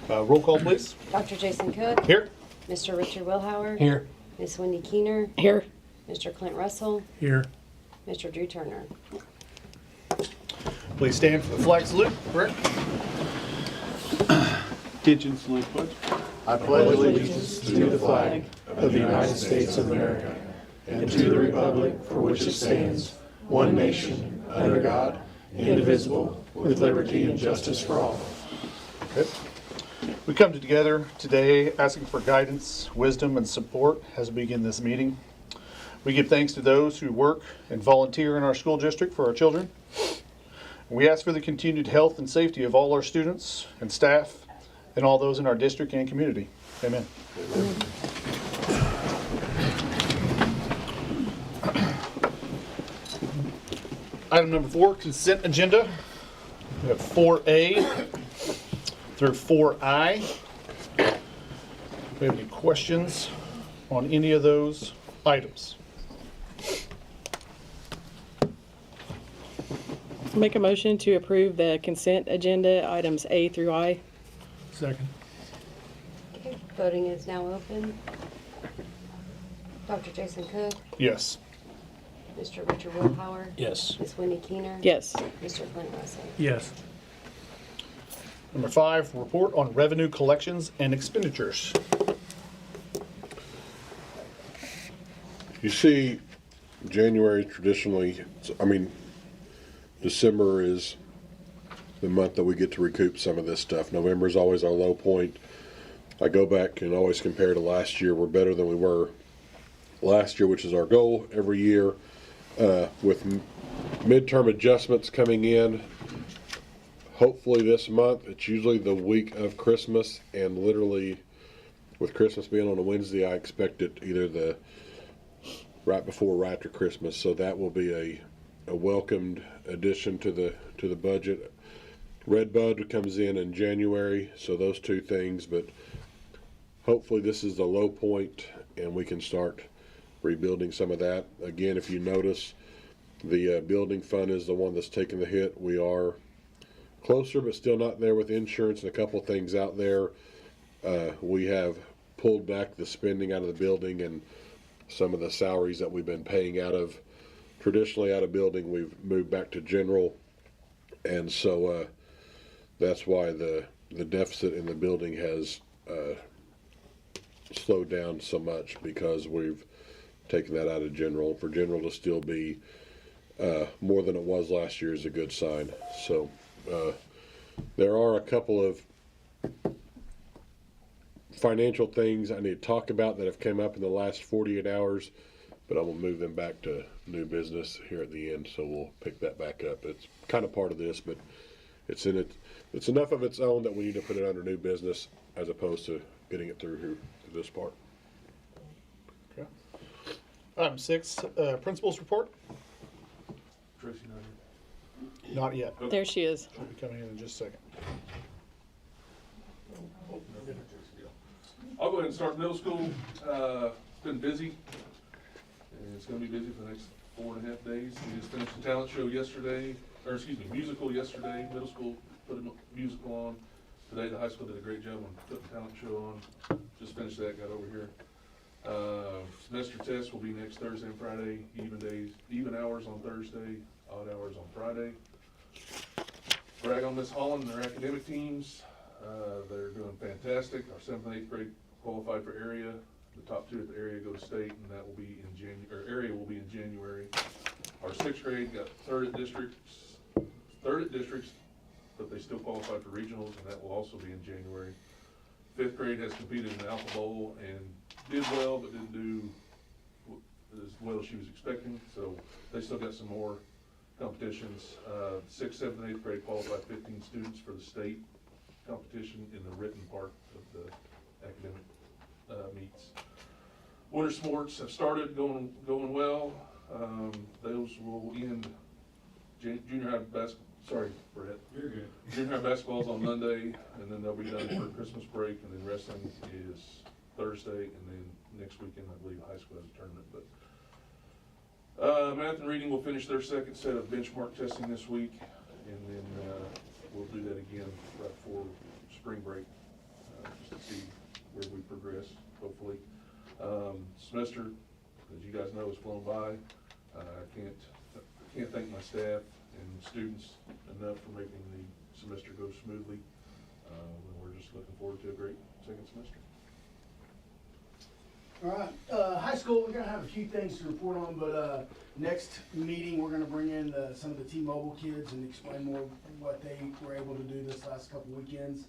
Roll call, please. Dr. Jason Cook. Here. Mr. Richard Wilhauer. Here. Miss Wendy Keener. Here. Mr. Clint Russell. Here. Mr. Drew Turner. Please stand for the flag salute. Rick. Attention, salute pledge. I pledge allegiance to the flag of the United States of America and to the republic for which it stands, one nation, under God, indivisible, with liberty and justice for all. Okay. We come together today asking for guidance, wisdom, and support as we begin this meeting. We give thanks to those who work and volunteer in our school district for our children. We ask for the continued health and safety of all our students and staff and all those in our district and community. Amen. Item number 4, consent agenda. We have 4A through 4I. Do we have any questions on any of those items? Make a motion to approve the consent agenda, items A through I. Second. Okay, voting is now open. Dr. Jason Cook. Yes. Mr. Richard Wilhauer. Yes. Miss Wendy Keener. Yes. Mr. Clint Russell. Yes. Number 5, report on revenue collections and expenditures. You see, January traditionally, December is the month that we get to recoup some of this stuff. November is always our low point. I go back and always compare to last year. We're better than we were last year, which is our goal every year. With midterm adjustments coming in, hopefully this month, it's usually the week of Christmas, and literally with Christmas being on a Wednesday, I expect it either right before or right after Christmas. So that will be a welcomed addition to the budget. Red Bud comes in January, so those two things, but hopefully this is the low point and we can start rebuilding some of that. Again, if you notice, the building fund is the one that's taking the hit. We are closer, but still not there with insurance and a couple of things out there. We have pulled back the spending out of the building, and some of the salaries that we've been paying traditionally out of building, we've moved back to general. And so that's why the deficit in the building has slowed down so much, because we've taken that out of general. For general to still be more than it was last year is a good sign. So there are a couple of financial things I need to talk about that have come up in the last 48 hours, but I'm going to move them back to new business here at the end, so we'll pick that back up. It's kind of part of this, but it's enough of its own that we need to put it under new business as opposed to getting it through here to this part. Okay. Item 6, principal's report. Tracy, Not yet. There she is. She'll be coming in just a second. I'll go ahead and start middle school. It's been busy, and it's going to be busy for the next 4.5 days. We just finished the talent show yesterday, musical yesterday. Middle school put a musical on. Today the high school did a great job on putting the talent show on. Just finished that, got over here. Semester tests will be next Thursday and Friday, even hours on Thursday, odd hours on Friday. Brag on Miss Holland and their academic teams. They're doing fantastic. Our 7th and 8th grade qualified for area. The top 2 at the area go to state, and that will be in January. Area will be in January. Our 6th grade got third at districts, but they still qualified for regionals, and that will also be in January. 5th grade has competed in the Alpha Bowl and did well, but didn't do as well as she was expecting. So they still got some more competitions. 6th, 7th, and 8th grade qualified 15 students for the state competition in the written part of the academic meets. Winter sports have started going well. Those will end junior high basketball. Sorry, Brett. You're good. Junior high basketball's on Monday, and then they'll be done for Christmas break, and then wrestling is Thursday, and then next weekend I believe high school has a tournament. But math and reading will finish their second set of benchmark testing this week, and then we'll do that again right before spring break. just to see where we progress, hopefully. Semester, as you guys know, has flown by. I can't thank my staff and students enough for making the semester go smoothly. And we're just looking forward to a great second semester. All right, high school, we're gonna have a few things to report on, but next meeting, we're gonna bring in some of the T-Mobile kids and explain more what they were able to do this last couple weekends.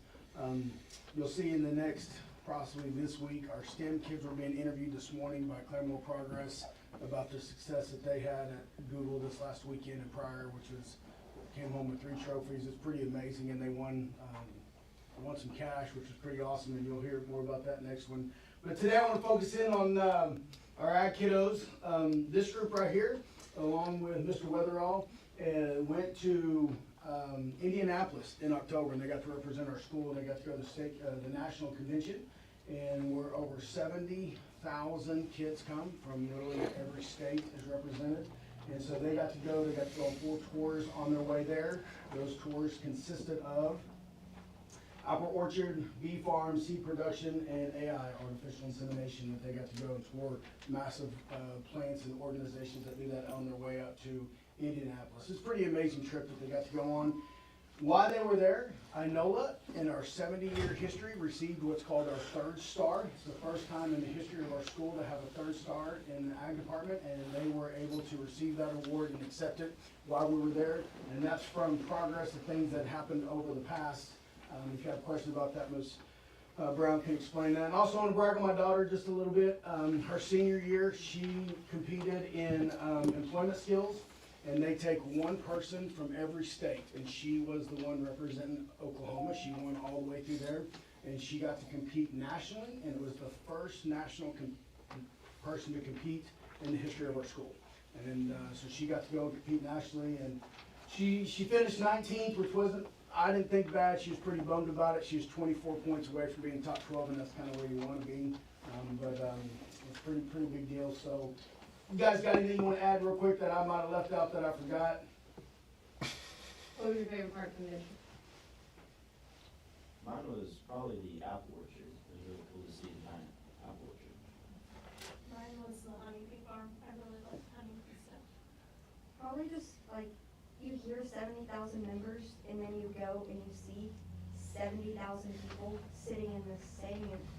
You'll see in the next, possibly this week, our STEM kids were being interviewed this morning by Claremore Progress about the success that they had at Google this last weekend and prior, which was, came home with 3 trophies. It's pretty amazing, and they won some cash, which was pretty awesome, and you'll hear more about that next one. But today I want to focus in on our ag kiddos. This group right here, along with Mr. Weatherall, went to Indianapolis in October, and they got to represent our school, and they got to go to the national convention, and we're over 70,000 kids come from literally every state is represented. And so they got to go on 4 tours on their way there. Those tours consisted of apple orchard, bee farm, seed production, and AI, artificial insemination, that they got to go and tour massive plants and organizations that do that on their way up to Indianapolis. It's a pretty amazing trip that they got to go on. While they were there, Inola, in our 70-year history, received what's called our 3rd star. It's the first time in the history of our school to have a 3rd star in the ag department, and they were able to receive that award and accept it while we were there. And that's from progress of things that happened over the past. If you have questions about that, Ms. Brown can explain that. And also I want to brag on my daughter just a little bit. Her senior year, she competed in employment skills, and they take 1 person from every state, and she was the one representing Oklahoma. She won all the way through there, and she got to compete nationally, and it was the first national person to compete in the history of our school. And so she got to go and compete nationally, and she finished 19th, which wasn't, I didn't think bad. She was pretty bummed about it. She was 24 points away from being top 12, and that's kind of where you want to be. It's a pretty big deal. So, you guys got anything you want to add real quick that I might have left out that I forgot? What was your favorite part of the mission? Mine was probably the apple orchard. It was really cool to see the giant apple orchard. Mine was the honeybee farm. I really liked honeybee stuff. Probably just like you hear 70,000 members, and then you go and you see 70,000 people sitting in the same reason.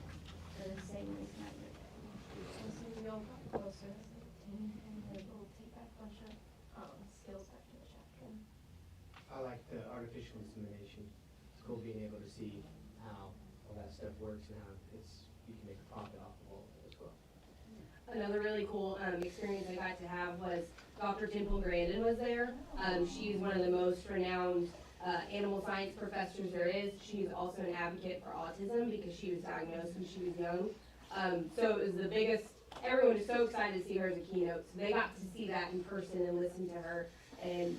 So we all got closer as a team and were able to take back a bunch of skills back to the chapter. I like the artificial insemination. It's cool being able to see how all that stuff works and how you can make a profit off of all of it as well. Another really cool experience I got to have was Dr. Temple Grandin was there. She's one of the most renowned animal science professors there is. She's also an advocate for autism because she was diagnosed when she was young. So it was the biggest, everyone was so excited to see her as a keynote. So they got to see that in person and listen to her. And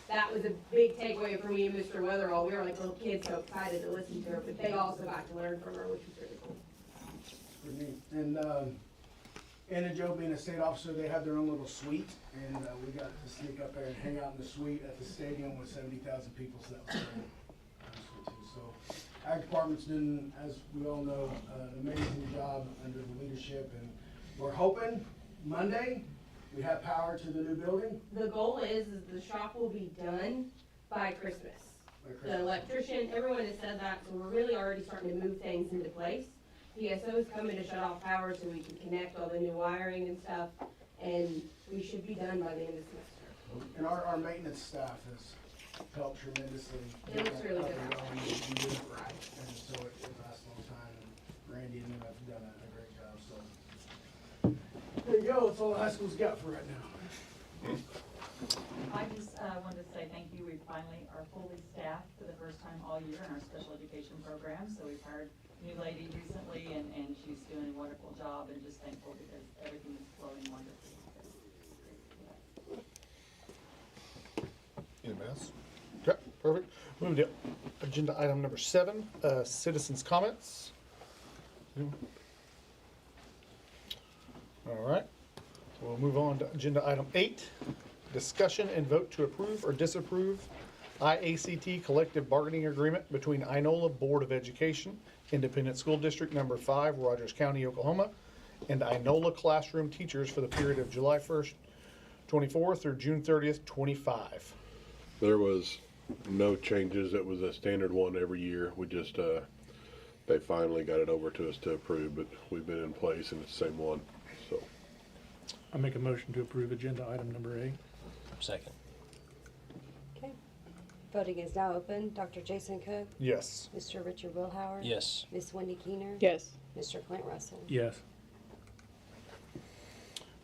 that was a big takeaway for me and Mr. Weatherall. We were like little kids so excited to listen to her, but they also got to learn from her, which was really cool. Pretty neat. And Ann and Joe being a state officer, they have their own little suite, and we got to sneak up there and hang out in the suite at the stadium with 70,000 people, so that was really nice too. So, ag department's doing, as we all know, an amazing job under the leadership, and we're hoping Monday we have power to the new building. The goal is the shop will be done by Christmas. The electrician, everyone has said that, so we're really already starting to move things into place. PSO is coming to shut off power so we can connect all the new wiring and stuff, and we should be done by the end of the semester. And our maintenance staff has helped tremendously. It looks really good. We did it right, and so it lasts a long time, and Randy and them have done a great job, so. There you go, that's all the high school's got for right now. I just wanted to say thank you. We finally are fully staffed for the first time all year in our special education program. So we've hired a new lady recently, and she's doing a wonderful job, and just thankful because everything is flowing wonderfully. Any mess? Okay, perfect. Move to agenda item number 7, citizens' comments. All right, we'll move on to agenda item 8, discussion and vote to approve or disapprove IACT collective bargaining agreement between Inola Board of Education, Independent School District Number 5, Rogers County, Oklahoma, and Inola classroom teachers for the period of July 1st, 24 through June 30th, 25. There was no changes. It was a standard one every year. We just, they finally got it over to us to approve, but we've been in place and it's the same one, so. I make a motion to approve agenda item number A. Second. Okay. Voting is now open. Dr. Jason Cook? Yes. Mr. Richard Wilhauer? Yes. Miss Wendy Keener? Yes. Mr. Clint Russell? Yes.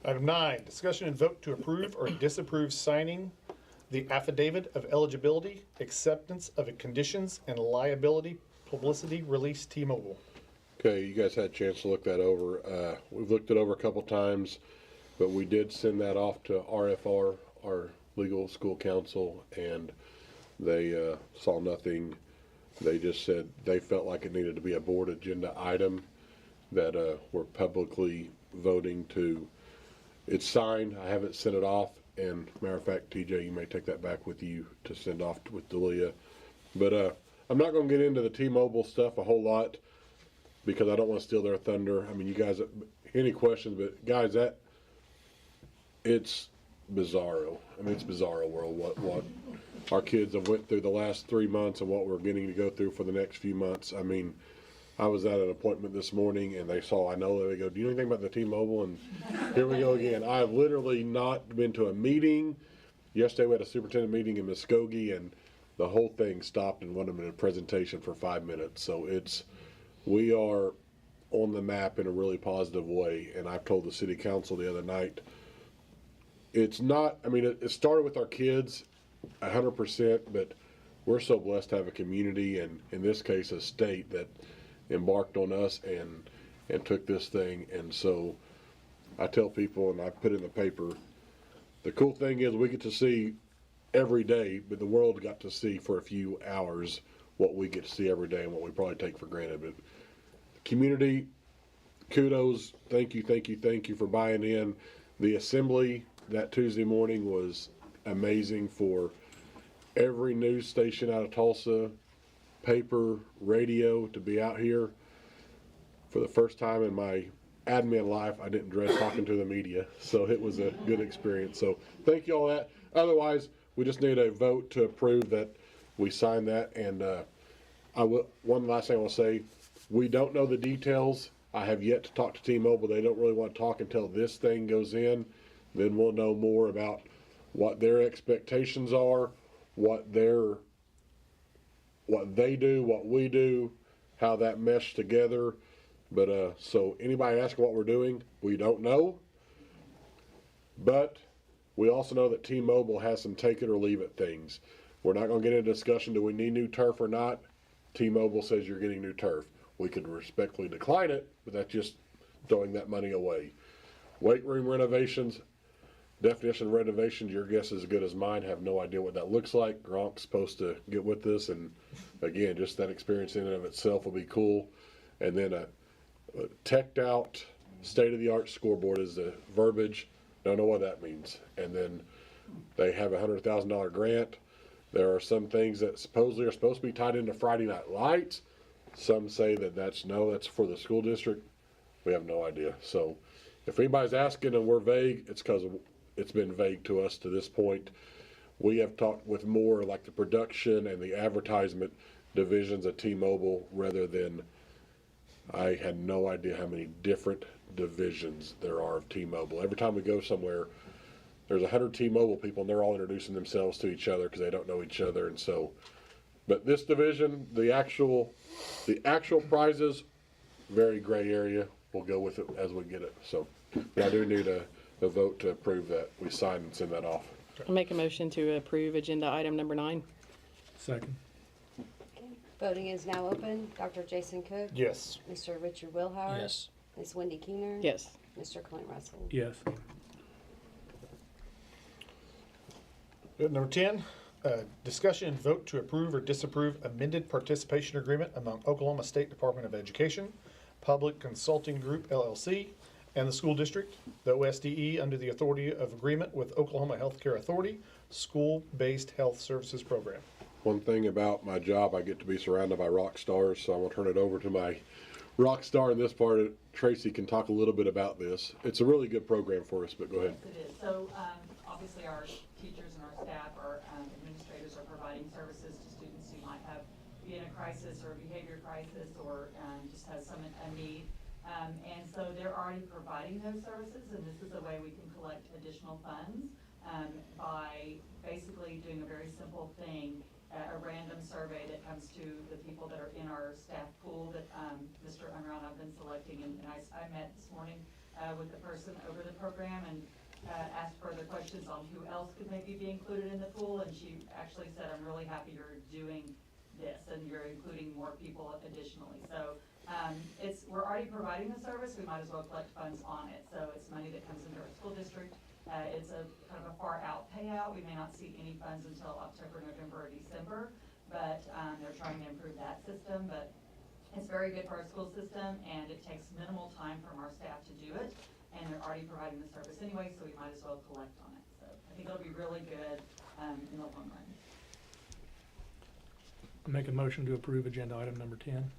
Item 9, discussion and vote to approve or disapprove signing the affidavit of eligibility, acceptance of conditions, and liability publicity release T-Mobile. Okay, you guys had a chance to look that over. We've looked it over a couple times, but we did send that off to RFR, our legal school counsel, and they saw nothing. They just said they felt like it needed to be a board agenda item that we're publicly voting to. It's signed. I haven't sent it off, and matter of fact, TJ, you may take that back with you to send off with Delia. But I'm not going to get into the T-Mobile stuff a whole lot because I don't want to steal their thunder. I mean, you guys, any questions? But guys, it's bizarro. I mean, it's bizarro world. What our kids have went through the last 3 months and what we're getting to go through for the next few months. I mean, I was at an appointment this morning and they saw Inola. They go, "Do you know anything about the T-Mobile?" And here we go again. I've literally not been to a meeting. Yesterday we had a superintendent meeting in Muskogee and the whole thing stopped and wanted a presentation for 5 minutes. So we are on the map in a really positive way. And I've told the city council the other night, it's not, I mean, it started with our kids 100%, but we're so blessed to have a community and in this case a state that embarked on us and took this thing. And so I tell people, and I put in the paper, the cool thing is we get to see every day, but the world got to see for a few hours what we get to see every day and what we probably take for granted. But community, kudos, thank you for buying in. The assembly that Tuesday morning was amazing for every news station out of Tulsa, paper, radio, to be out here. For the first time in my admin life, I didn't dread talking to the media, so it was a good experience. So thank you all that. Otherwise, we just need a vote to approve that we sign that. And one last thing I will say, we don't know the details. I have yet to talk to T-Mobile. They don't really want to talk until this thing goes in. Then we'll know more about what their expectations are, what they do, what we do, how that meshes together. But so anybody asking what we're doing, we don't know. But we also know that T-Mobile has some take it or leave it things. We're not going to get into a discussion, do we need new turf or not? T-Mobile says you're getting new turf. We could respectfully decline it, but that's just throwing that money away. Weight room renovations, definition of renovations, your guess is as good as mine. Have no idea what that looks like. Gronk's supposed to get with this, and again, just that experience in and of itself will be cool. And then a teched out, state-of-the-art scoreboard is the verbiage. Don't know what that means. And then they have a $100,000 grant. There are some things that supposedly are supposed to be tied into Friday Night Lights. Some say that that's for the school district. We have no idea. So if anybody's asking and we're vague, it's because it's been vague to us to this point. We have talked with more like the production and the advertisement divisions of T-Mobile rather than, I had no idea how many different divisions there are of T-Mobile. Every time we go somewhere, there's 100 T-Mobile people and they're all introducing themselves to each other because they don't know each other. And so, but this division, the actual prizes, very gray area. We'll go with it as we get it. So but I do need a vote to approve that. We sign and send that off. I'll make a motion to approve agenda item number 9. Second. Voting is now open. Dr. Jason Cook? Yes. Mr. Richard Wilhauer? Yes. Miss Wendy Keener? Yes. Mr. Clint Russell? Yes. Good. Number 10, discussion and vote to approve or disapprove amended participation agreement among Oklahoma State Department of Education, Public Consulting Group, LLC, and the school district, the OSDE, under the authority of agreement with Oklahoma Healthcare Authority, School-Based Health Services Program. one thing about my job, I get to be surrounded by rock stars, so I'm going to turn it over to my rock star in this part. Tracy can talk a little bit about this. It's a really good program for us, but go ahead. Yes, it is. So obviously our teachers and our staff, our administrators are providing services to students who might be in a crisis or a behavior crisis or just has a need. And so they're already providing those services, and this is a way we can collect additional funds by basically doing a very simple thing, a random survey that comes to the people that are in our staff pool that Mr. Unruh and I've been selecting. And I met this morning with the person over the program and asked further questions on who else could maybe be included in the pool, and she actually said, I'm really happy you're doing this and you're including more people additionally. So we're already providing the service, we might as well collect funds on it. So it's money that comes into our school district. It's a kind of a far out payout. We may not see any funds until October, November, or December, but they're trying to improve that system. But it's very good for our school system, and it takes minimal time from our staff to do it, and they're already providing the service anyway, so we might as well collect on it. So I think it'll be really good in the long run. Make a motion to approve agenda item number 10.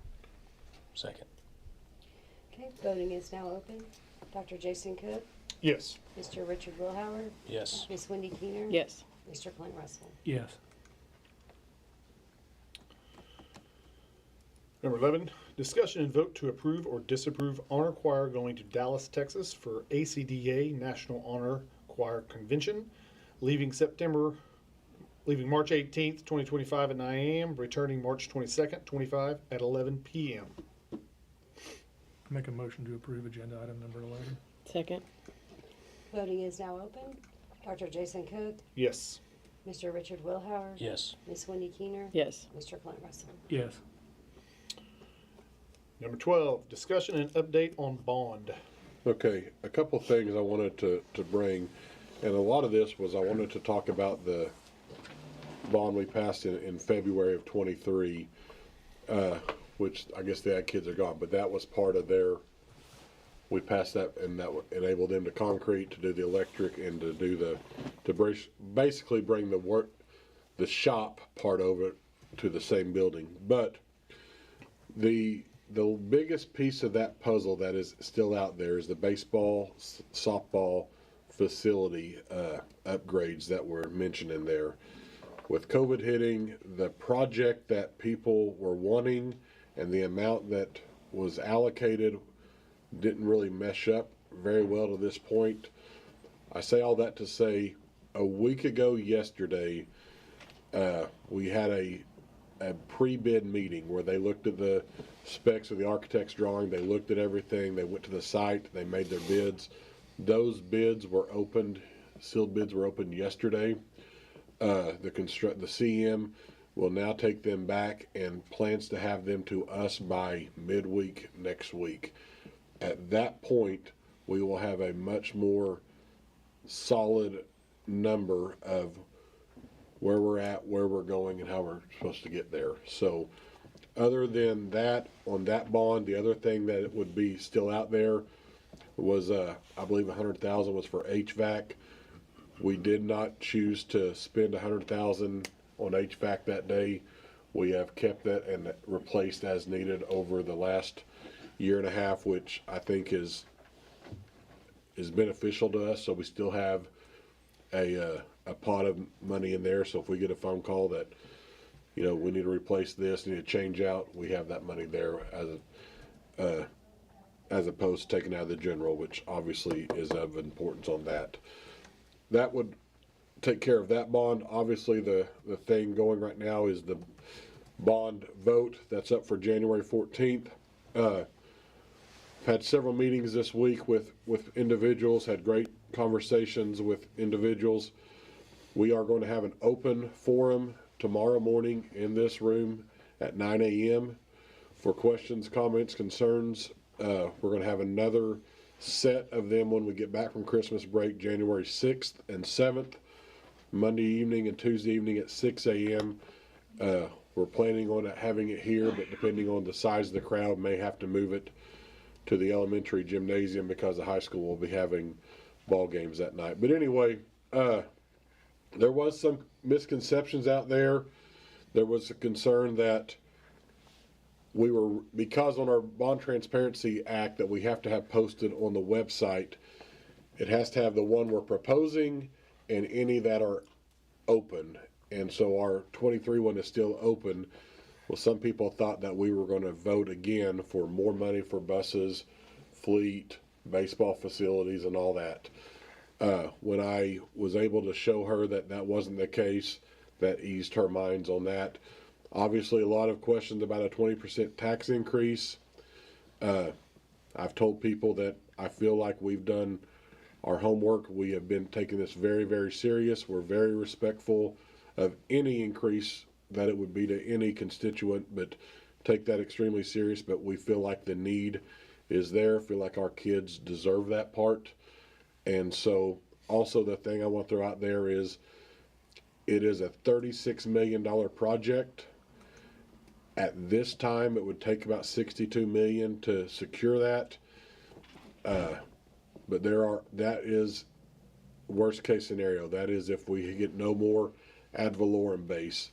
Second. Okay, voting is now open. Dr. Jason Cook, Yes. Mr. Richard Wilhauer, Yes. Ms. Wendy Keener. Yes. Mr. Clint Russell. Yes. Number 11, discussion and vote to approve or disapprove honor choir going to Dallas, Texas for ACDA National Honor Choir Convention, leaving March 18th, 2025 at 9 a.m., returning March 22nd, 25 at 11 p.m. Make a motion to approve agenda item number 11. Second. Voting is now open. Dr. Jason Cook, Yes. Mr. Richard Wilhauer. Yes. Ms. Wendy Keener. Yes. Mr. Clint Russell. Yes. Number 12, discussion and update on bond. Okay, a couple things I wanted to bring, and a lot of this was I wanted to talk about the bond we passed in February of 23, which I guess the ag kids are gone, but that was part of we passed that, and that would enable them to concrete, to do the electric, and to do basically bring the shop part of it to the same building. But the biggest piece of that puzzle that is still out there is the baseball, softball facility upgrades that were mentioned in there. With COVID hitting, the project that people were wanting and the amount that was allocated didn't really mesh up very well to this point. I say all that to say, a week ago yesterday, we had a pre-bid meeting where they looked at the specs of the architect's drawing, they looked at everything, they went to the site, they made their bids. Those bids were opened, sealed bids were opened yesterday. The CM will now take them back and plans to have them to us by midweek next week. At that point, we will have a much more solid number of where we're at, where we're going, and how we're supposed to get there. So other than that, on that bond, the other thing that it would be still out there was, I believe $100,000 was for HVAC. We did not choose to spend $100,000 on HVAC that day. We have kept that and replaced as needed over the last year and a half, which I think is beneficial to us. So we still have a pot of money in there. So if we get a phone call that, we need to replace this, need to change out, we have that money there as opposed to taking out of the general, which obviously is of importance on that. That would take care of that bond. Obviously, the thing going right now is the bond vote that's up for January 14th. Had several meetings this week with individuals, had great conversations with individuals. We are going to have an open forum tomorrow morning in this room at 9 a.m. for questions, comments, concerns. We're going to have another set of them when we get back from Christmas break, January 6th and 7th, Monday evening and Tuesday evening at 6 a.m. We're planning on having it here, but depending on the size of the crowd, may have to move it to the elementary gymnasium because the high school will be having ball games that night. But anyway, there was some misconceptions out there there was a concern that we were, because on our Bond Transparency Act that we have to have posted on the website, it has to have the one we're proposing and any that are open. And so our 23 one is still open. Well, some people thought that we were going to vote again for more money for buses, fleet, baseball facilities, and all that. When I was able to show her that that wasn't the case, that eased her minds on that. Obviously, a lot of questions about a 20% tax increase. I've told people that I feel like we've done our homework. We have been taking this very, very serious. We're very respectful of any increase that it would be to any constituent, but take that extremely serious. But we feel like the need is there. Feel like our kids deserve that part. And so also the thing I want to throw out there is it is a $36 million project. At this time, it would take about $62 million to secure that. But that is worst case scenario. That is if we get no more ad valorem base.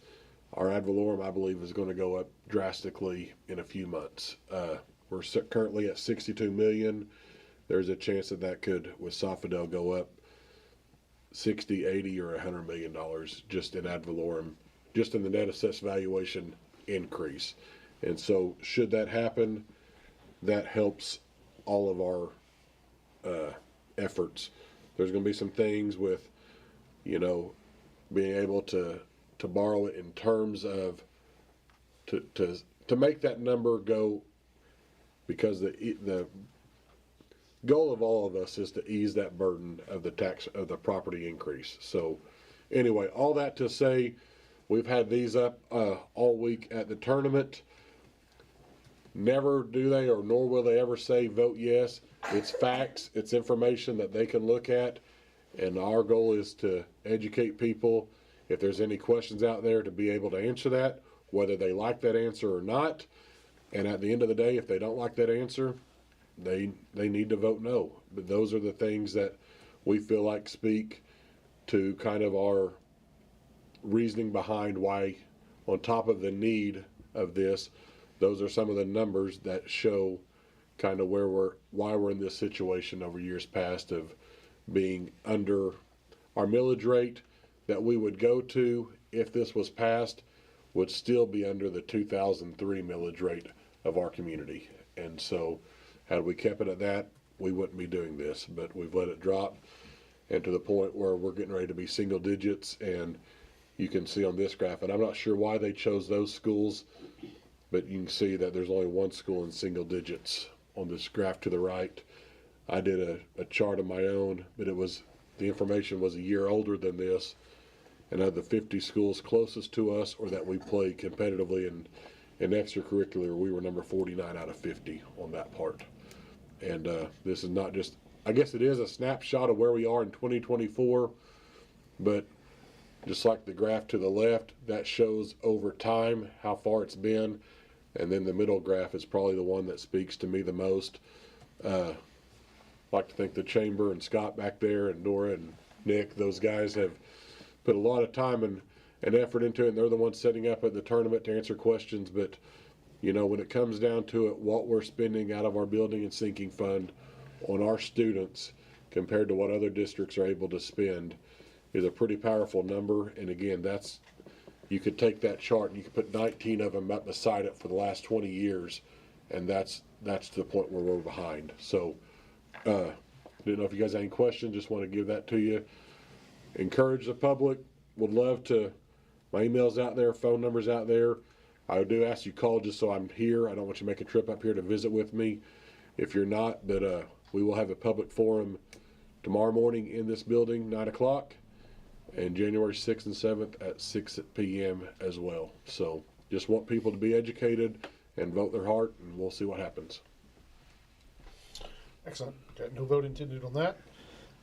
Our ad valorem, I believe, is going to go up drastically in a few months. We're currently at 62 million. There's a chance that could, with Sofidel, go up 60, 80, or $100 million just in ad valorem, just in the net assessed valuation increase. And so should that happen, that helps all of our efforts. There's going to be some things with, being able to borrow it in terms of to make that number go, because the goal of all of us is to ease that burden of the tax of the property increase. So anyway, all that to say, we've had these up all week at the tournament. Never do they, or nor will they ever say vote yes. It's facts, it's information that they can look at, and our goal is to educate people. If there's any questions out there, to be able to answer that, whether they like that answer or not. And at the end of the day, if they don't like that answer, they need to vote no. But those are the things that we feel like speak to kind of our reasoning behind why, on top of the need of this, those are some of the numbers that show kind of why we're in this situation over years past of being under our millage rate that we would go to if this was passed would still be under the 2003 millage rate of our community. And so had we kept it at that, we wouldn't be doing this, but we've let it drop and to the point where we're getting ready to be single digits. And you can see on this graph, and I'm not sure why they chose those schools, but you can see that there's only one school in single digits on this graph to the right. I did a chart of my own, but the information was a year older than this. And of the 50 schools closest to us or that we play competitively in extracurricular, we were number 49 out of 50 on that part. And this is not just, I guess it is a snapshot of where we are in 2024, but just like the graph to the left, that shows over time how far it's been. And then the middle graph is probably the one that speaks to me the most. I'd like to thank the Chamber and Scott back there and Nora and Nick. Those guys have put a lot of time and effort into it, and they're the ones setting up at the tournament to answer questions. But when it comes down to it, what we're spending out of our building and sinking fund on our students compared to what other districts are able to spend is a pretty powerful number. And again, you could take that chart and you could put 19 of them up beside it for the last 20 years, and that's to the point where we're behind. So didn't know if you guys had any questions, just want to give that to you. Encourage the public, would love to, my email's out there, phone number's out there. I do ask you call just so I'm here. I don't want you to make a trip up here to visit with me if you're not, but we will have a public forum tomorrow morning in this building, 9 o'clock, and January 6th and 7th at 6 p.m. as well. So just want people to be educated and vote their heart, and we'll see what happens. Excellent. Got no vote intended on that.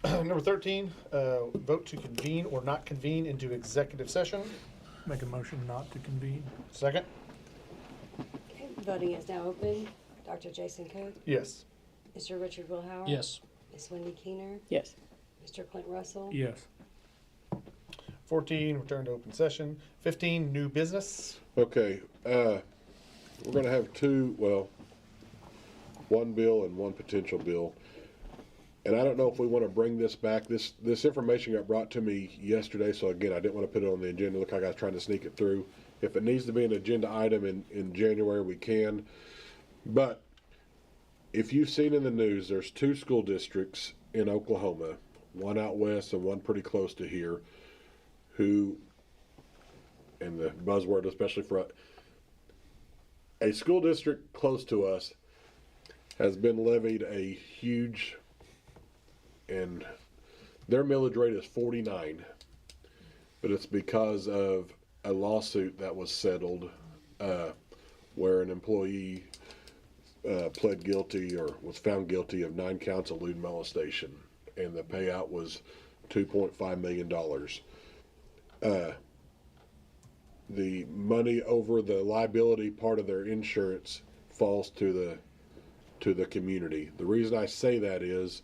Number 13, vote to convene or not convene into executive session. Make a motion not to convene. Second? Okay, voting is now open. Dr. Jason Coe? Yes. Mr. Richard Wilhauer? Yes. Ms. Wendy Keener? Yes. Mr. Clint Russell? Yes. 14, return to open session. 15, new business. Okay, we're gonna have one bill and one potential bill. And I don't know if we want to bring this back. This information got brought to me yesterday, so again, I didn't want to put it on the agenda. Look like I was trying to sneak it through. If it needs to be an agenda item in January, we can. But if you've seen in the news, there's 2 school districts in Oklahoma, one out west and one pretty close to here, who, and the buzzword especially for a school district close to us, has been levied a huge, and their millage rate is 49, but it's because of a lawsuit that was settled where an employee pled guilty or was found guilty of 9 counts of lewd molestation, and the payout was $2.5 million. The money over the liability part of their insurance falls to the community. The reason I say that is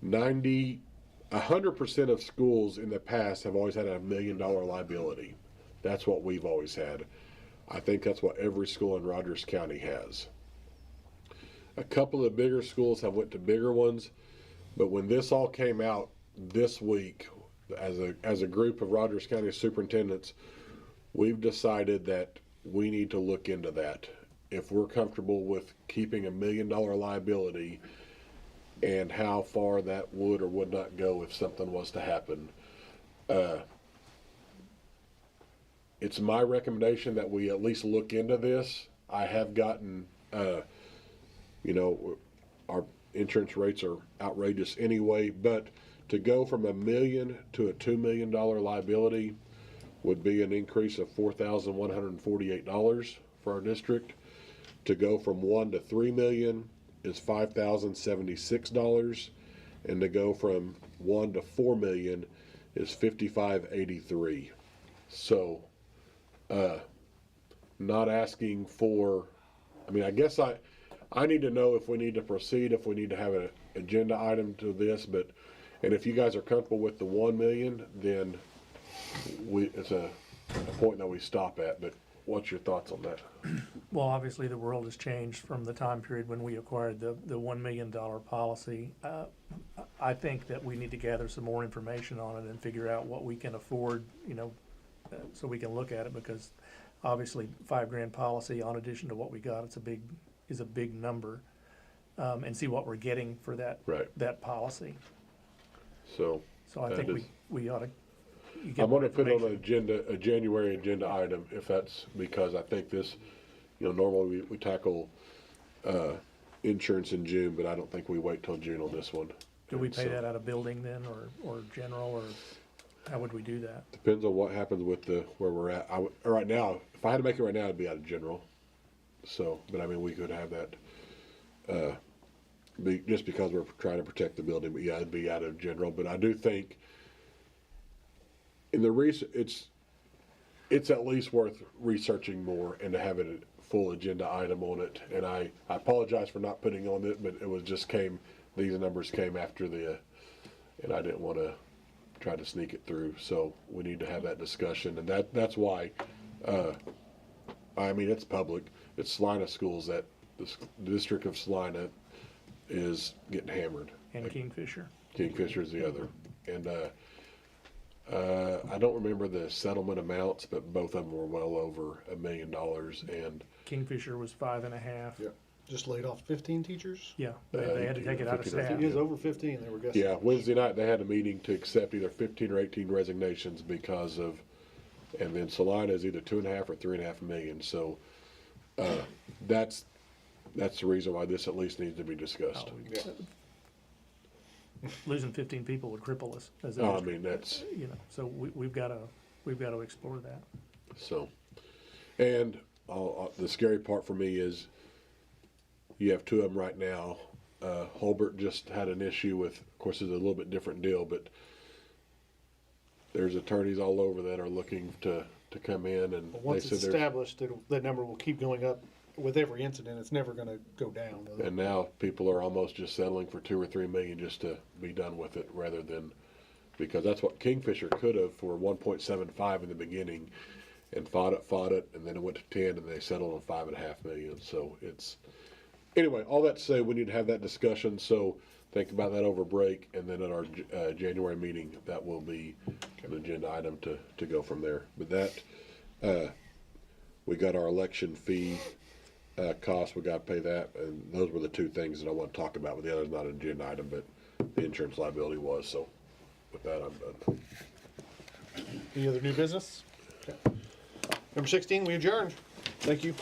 100% of schools in the past have always had a $1 million liability. That's what we've always had. I think that's what every school in Rogers County has. A couple of bigger schools have went to bigger ones, but when this all came out this week, as a group of Rogers County superintendents, we've decided that we need to look into that. If we're comfortable with keeping a $1 million liability, and how far that would or would not go if something was to happen. It's my recommendation that we at least look into this. I have gotten, our insurance rates are outrageous anyway, but to go from $1 million to a $2 million liability would be an increase of $4,148 for our district. To go from 1 to 3 million is $5,076, and to go from 1 to 4 million is $5,583. So, not asking for. I mean, I guess I need to know if we need to proceed, if we need to have an agenda item to this, and if you guys are comfortable with the 1 million, then it's a point that we stop at. But what's your thoughts on that? Well, obviously, the world has changed from the time period when we acquired the $1 million policy. I think that we need to gather some more information on it and figure out what we can afford, so we can look at it, because obviously $5,000 policy, in addition to what we got, is a big number, and see what we're getting for that policy. So I think we ought to. I'm going to put on a January agenda item, if that's, because I think this, normally we tackle insurance in June, but I don't think we wait till June on this one. Do we pay that out of building then, or general, or how would we do that? Depends on what happens with where we're at. Right now, if I had to make it right now, it'd be out of general. So, but I mean, we could have that, just because we're trying to protect the building, but yeah, it'd be out of general. But I do think in the research, it's at least worth researching more and to have a full agenda item on it. And I apologize for not putting on it, but it was these numbers came after and I didn't want to try to sneak it through. So we need to have that discussion, and that's why. I mean, it's public. It's Salina schools that the district of Salina is getting hammered. And Kingfisher. Kingfisher is the other, and I don't remember the settlement amounts, but both of them were well over $1 million. And Kingfisher was 5.5. Yeah. Just laid off 15 teachers? Yeah, they had to take it out of staff. It is over 15, they were guessing. Yeah, Wednesday night they had a meeting to accept either 15 or 18 resignations because of, and then Salina is either 2.5 or 3.5 million. So that's the reason why this at least needs to be discussed. Losing 15 people would cripple us as a I district. mean, that's, so we've got to explore that. So, and the scary part for me is you have 2 of them right now. Holbert just had an issue with, of course, it's a little bit different deal, but there's attorneys all over that are looking to come in, and once it's established, that number will keep going up with every incident. It's never going to go down. And now people are almost just settling for $2 or $3 million just to be done with it, rather than because that's what Kingfisher could have for 1.75 in the beginning, and fought it, and then it went to 10, and they settled on 5.5 million. So it's, anyway, all that to say, we need to have that discussion. So think about that over break, and then at our January meeting, that will be an agenda item to go from there. With that, we got our election fee cost. We got to pay that, and those were the two things that I want to talk about. With the other's not an agenda item, but the insurance liability was. So with that, I'm done. Any other new business? Okay. Number 16, we adjourned. Thank you.